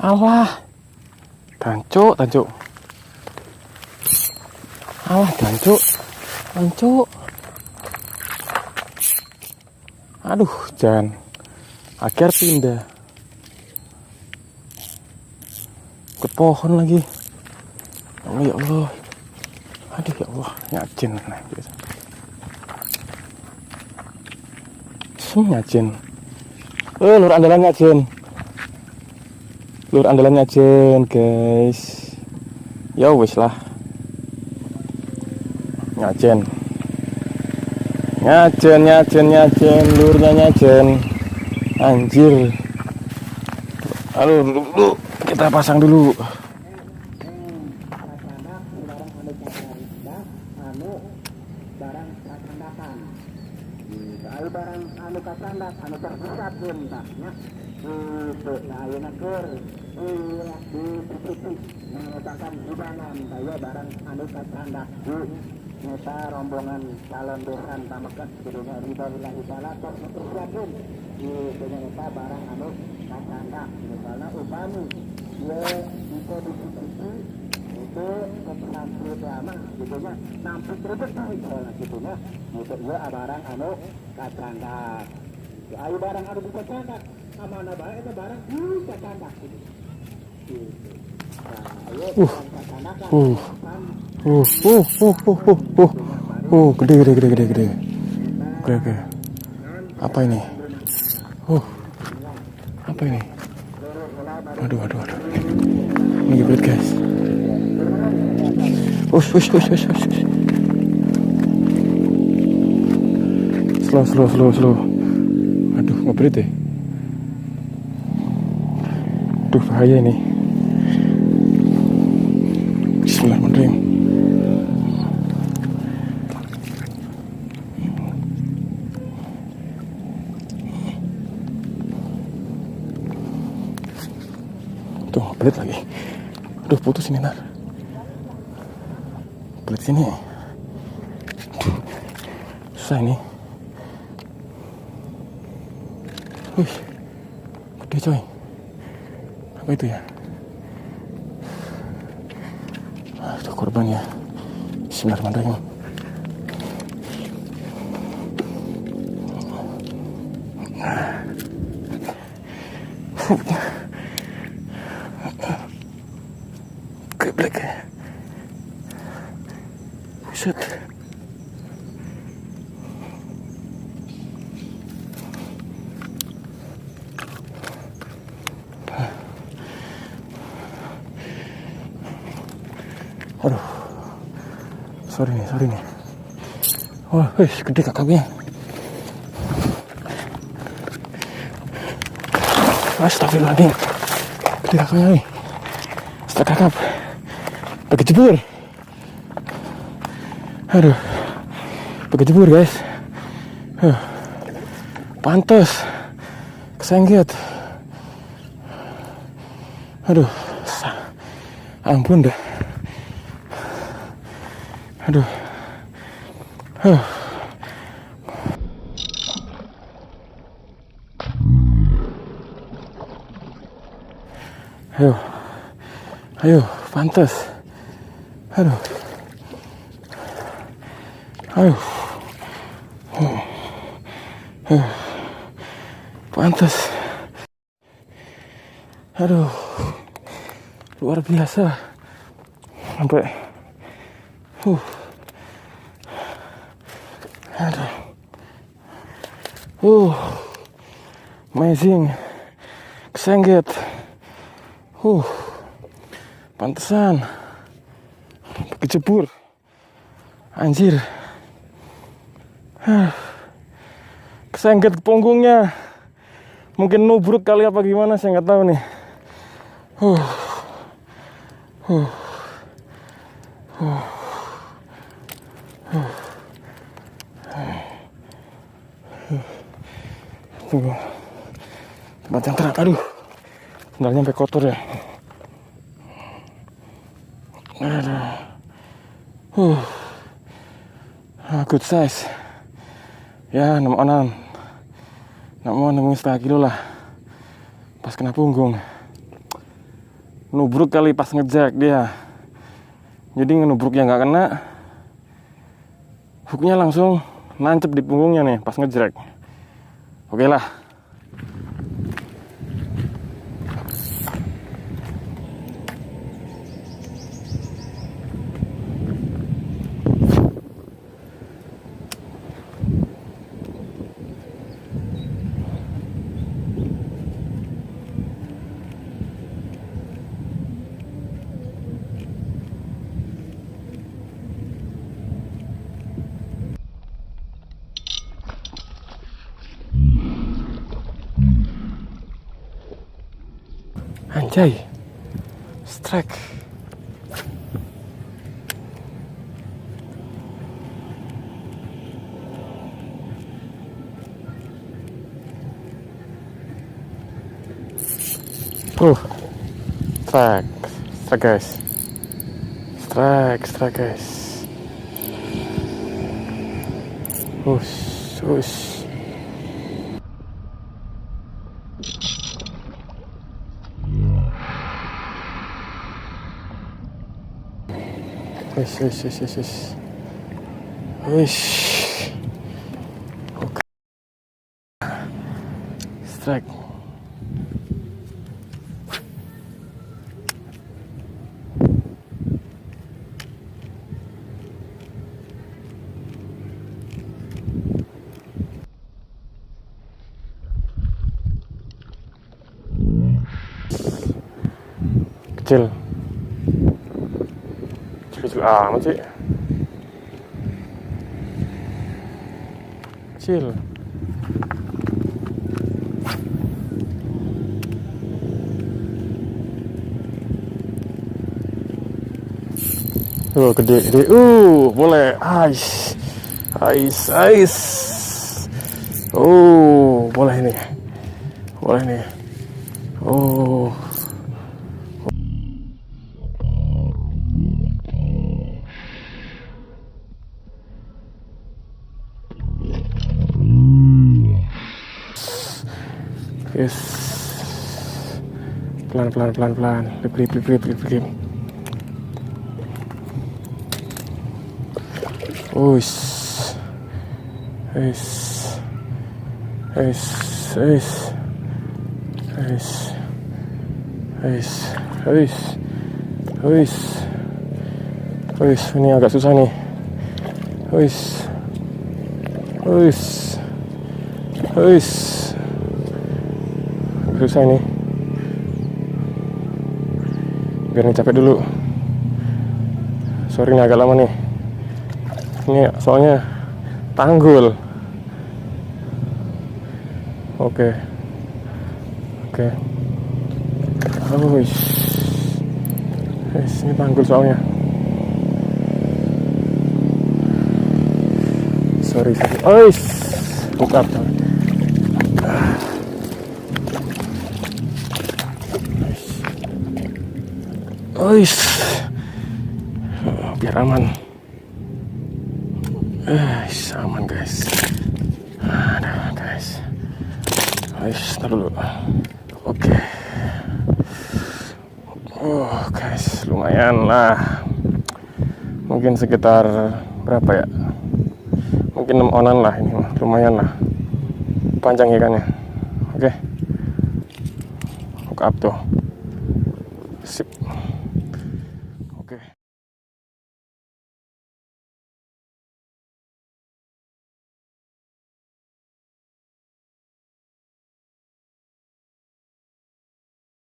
Alah, tancuk. Alah, tancuk. Aduh, jangan. Akhir pindah ke pohon lagi. Ya Allah. Aduh ya Allah, nyajen. Nyajen. Lur andalan nyajen, guys. Ya wis lah. Nyajen, lurnya nyajen. Anjir. Halo, dulu kita pasang dulu. Barang anu kacandak anu terpusat puntahnya itu ayeuna keur di mengatakan hidangan kaya barang anu kacandak nyata rombongan calon besan tamekat kudunya ridho ta'ala tos tersiapkeun itu nyata barang anu kacandak misalnya upami ye bisa dicicipi itu kepesantu drama gitunya nampi terbesar gitunya itu ya barang anu kacandak ya ayo barang anu bisa kacandak amana bae eta barang kacandak gitu Gede. Oke. Apa ini? Apa ini? Aduh. Ini ngebelit, guys. Slow. Aduh, ngebelit deh. Aduh, bahaya ini. Bismillahirrahmanirrahim. Tuh, ngebelit lagi. Aduh, putus ini, Nar. Belit sini. Susah ini. Wih, gede coy. Apa itu ya? Itu korban ya. Bismillahirrahmanirrahim. Geblek. Buset. Aduh, sorry nih. Wah, gede kakapnya. Astagfirullahaladzim, gede kakapnya nih. Setelah kakap, pakai kecebur. Aduh, pakai kecebur, guys. Pantes, kesengget. Aduh, ampun dah. Aduh. Ayo, pantas. Aduh. Pantas. Aduh. Luar biasa. Sampai Mancing, kesengget. Pantesan kecebur. Anjir. Kesengget ke punggungnya. Mungkin nubruk kali apa gimana, saya nggak tahu nih. Tunggu. Tempat yang terang. Aduh, sendalnya sampai kotor ya. Good size. Ya, 6 onan. 6 setengah kilo lah. Pas kena punggung. nubruk kali pas ngejek dia. Jadi ngenubruknya nggak kena, hooknya langsung nancep di punggungnya nih pas ngejrek. Oke lah. Anjay, strike. Strike guys, strike guys. Ush. Wish. Oke. Strike. Kecil amat sih. Kecil. Gede. Boleh. Ais. Boleh nih. Yes. Pelan. Lip. Ini agak susah nih. Susah ini. Biar capek dulu. Sorry nih agak lama nih. Ini soalnya tanggul. Oke. Ini tanggul soalnya. Sorry. Buka. Biar aman. Aman guys. Ada guys. Tar dulu. Oke. Guys, lumayan lah. Mungkin sekitar berapa ya? Mungkin 6 onan lah ini mah. Lumayan lah. Panjang ikannya. Oke. Hook up tuh. Sip.